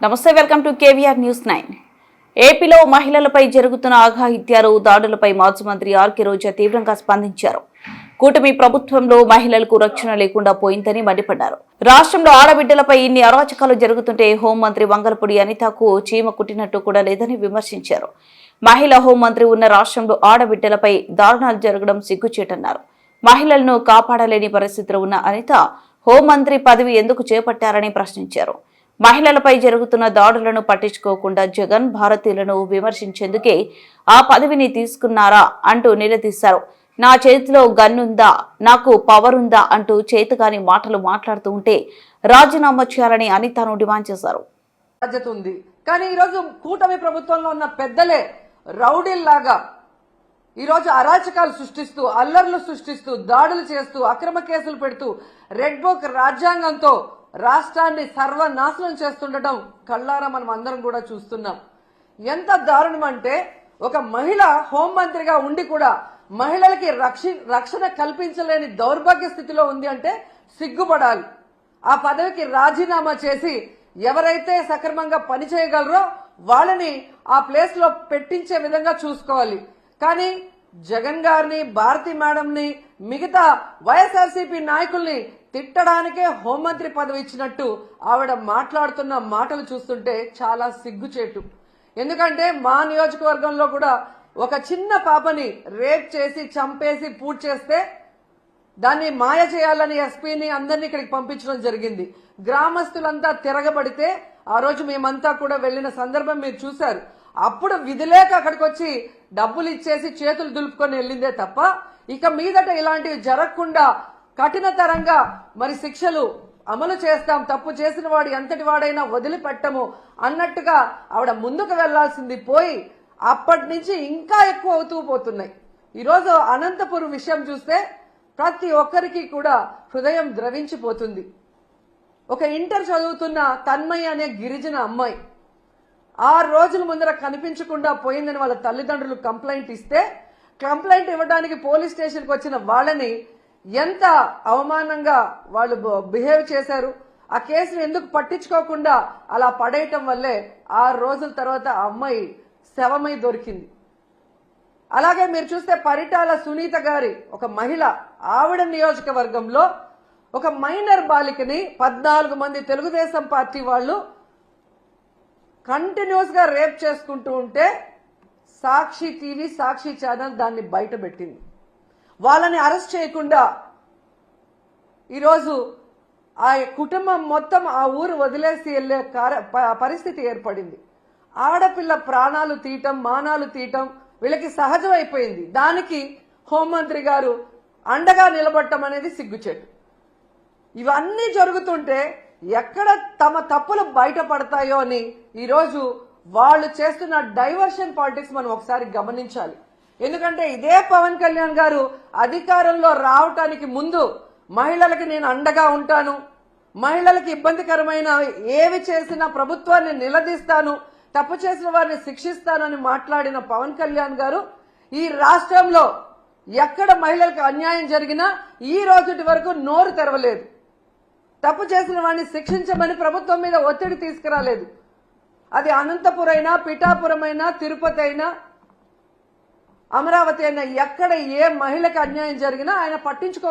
నమస్తే, welcome to KVR news 9. ఏపీలో మహిళలపై జరుగుతున్న అఘాయిత్యాలు, దాడులపై మాజీ మంత్రి ఆర్కే రోజా తీవ్రంగా స్పందించారు. కూటమి ప్రభుత్వంలో మహిళలకు రక్షణ లేకుండా పోయిందని మండిపడ్డారు. రాష్ట్రంలో ఆడబిడ్డలపై ఇన్ని అరాచకాలు జరుగుతుంటే హోంమంత్రి వంగలపూడి అనితకు చీమ కుట్టినట్టు కూడా లేదని విమర్శించారు. మహిళా హోంమంత్రి ఉన్న రాష్ట్రంలో ఆడబిడ్డలపై దారుణాలు జరగడం సిగ్గుచేటన్నారు. మహిళలను కాపాడలేని పరిస్థితిలో ఉన్న అనిత హోంమంత్రి పదవి ఎందుకు చేపట్టారని ప్రశ్నించారు. మహిళలపై జరుగుతున్న దాడులను పట్టించుకోకుండా జగన్ భారతీయులను విమర్శించేందుకే ఆ పదవిని తీసుకున్నారా అంటూ నిలదీశారు. నా చేతిలో గన్నుందా, నాకు పవర్ ఉందా అంటూ చేతగాని మాటలు మాట్లాడుతూ ఉంటే రాజీనామా చేయాలని అనితను డిమాండ్ చేశారు. బాధ్యత ఉంది, కానీ ఈరోజు కూటమి ప్రభుత్వంలో ఉన్న పెద్దలే రౌడీల్లాగా ఈరోజు అరాచకాలు సృష్టిస్తూ, అల్లర్లు సృష్టిస్తూ, దాడులు చేస్తూ, అక్రమ కేసులు పెడుతూ, రెడ్ బుక్ రాజ్యాంగంతో రాష్ట్రాన్ని సర్వనాశనం చేస్తుండటం కళ్ళారా మనం అందరం కూడా చూస్తున్నాం. ఎంత దారుణం అంటే, ఒక మహిళ హోంమంత్రిగా ఉండి కూడా మహిళలకి రక్షణ కల్పించలేని దౌర్భాగ్య స్థితిలో ఉంది అంటే సిగ్గుపడాలి. ఆ పదవికి రాజీనామా చేసి ఎవరైతే సక్రమంగా పనిచేయగలరో వాళ్ళని ఆ ప్లేస్ లో పెట్టించే విధంగా చూసుకోవాలి. కానీ జగన్ గారిని, భారతి మేడంని, మిగతా వైఎస్ఆర్సీపీ నాయకుల్ని తిట్టడానికే హోంమంత్రి పదవి ఇచ్చినట్టు ఆవిడ మాట్లాడుతున్న మాటలు చూస్తుంటే చాలా సిగ్గుచేటు. ఎందుకంటే మా నియోజకవర్గంలో కూడా ఒక చిన్న పాపని రేప్ చేసి చంపేసి పూర్తి చేస్తే దాన్ని మాయ చేయాలని ఎస్పీని అందరినీ ఇక్కడికి పంపించడం జరిగింది. గ్రామస్తులంతా తిరగబడితే ఆ రోజు మేమంతా కూడా వెళ్లిన సందర్భం మీరు చూశారు. అప్పుడు విధిలేక అక్కడికి వచ్చి డబ్బులు ఇచ్చేసి చేతులు దులుపుకొని వెళ్ళిందే తప్ప ఇక మీదట ఇలాంటివి జరగకుండా కఠినతరంగా మరి శిక్షలు అమలు చేస్తాం, తప్పు చేసిన వాడు ఎంతటి వాడైనా వదిలిపెట్టము అన్నట్టుగా ఆవిడ ముందుకు వెళ్లాల్సింది పోయి అప్పటి నుంచి ఇంకా ఎక్కువ అవుతూ పోతున్నాయి. ఈరోజు అనంతపురం విషయం చూస్తే ప్రతి ఒక్కరికి కూడా హృదయం ద్రవించిపోతుంది. ఒక ఇంటర్ చదువుతున్న తన్మయ్య అనే గిరిజన అమ్మాయి 6 రోజుల ముందర కనిపించకుండా పోయిందని వాళ్ళ తల్లిదండ్రులు కంప్లైంట్ ఇస్తే, కంప్లైంట్ ఇవ్వడానికి పోలీస్ స్టేషన్కి వచ్చిన వాళ్ళని ఎంత అవమానంగా వాళ్ళు బిహేవ్ చేశారు. ఆ కేసును ఎందుకు పట్టించుకోకుండా అలా పడేయటం వల్లే 6 రోజుల తర్వాత ఆ అమ్మాయి శవమై దొరికింది. అలాగే మీరు చూస్తే పరిటాల సునీత గారి ఒక మహిళ, ఆవిడ నియోజకవర్గంలో ఒక మైనర్ బాలికని 14 మంది తెలుగుదేశం పార్టీ వాళ్ళు కంటిన్యూస్ గా రేప్ చేసుకుంటూ ఉంటే సాక్షి టీవీ, సాక్షి ఛానల్ దాన్ని బయట పెట్టింది. వాళ్ళని అరెస్ట్ చేయకుండా ఈరోజు ఆ కుటుంబం మొత్తం ఆ ఊరు వదిలేసి వెళ్లే పరిస్థితి ఏర్పడింది. ఆడపిల్ల ప్రాణాలు తీయటం, మానాలు తీయటం వీళ్ళకి సహజమైపోయింది. దానికి హోంమంత్రి గారు అండగా నిలబడటం అనేది సిగ్గుచేటు. ఇవన్నీ జరుగుతుంటే ఎక్కడ తమ తప్పులు బయటపడతాయో అని ఈరోజు వాళ్ళు చేస్తున్న డైవర్షన్ పాలిటిక్స్ మనం ఒకసారి గమనించాలి. ఎందుకంటే ఇదే పవన్ కళ్యాణ్ గారు అధికారంలో రావటానికి ముందు మహిళలకి నేను అండగా ఉంటాను, మహిళలకి ఇబ్బందికరమైన ఏవి చేసినా ప్రభుత్వాన్ని నిలదీస్తాను, తప్పు చేసిన వారిని శిక్షిస్తానని మాట్లాడిన పవన్ కళ్యాణ్ గారు ఈ రాష్ట్రంలో ఎక్కడ మహిళలకు అన్యాయం జరిగినా ఈ రోజుటి వరకు నోరు తెరవలేదు. తప్పు చేసిన వాడిని శిక్షించమని ప్రభుత్వం మీద ఒత్తిడి తీసుకురాలేదు. అది అనంతపురం అయినా, పిఠాపురం అయినా, తిరుపతి అయినా, అమరావతి అయినా, ఎక్కడ ఏ మహిళకు అన్యాయం జరిగినా ఆయన పట్టించుకో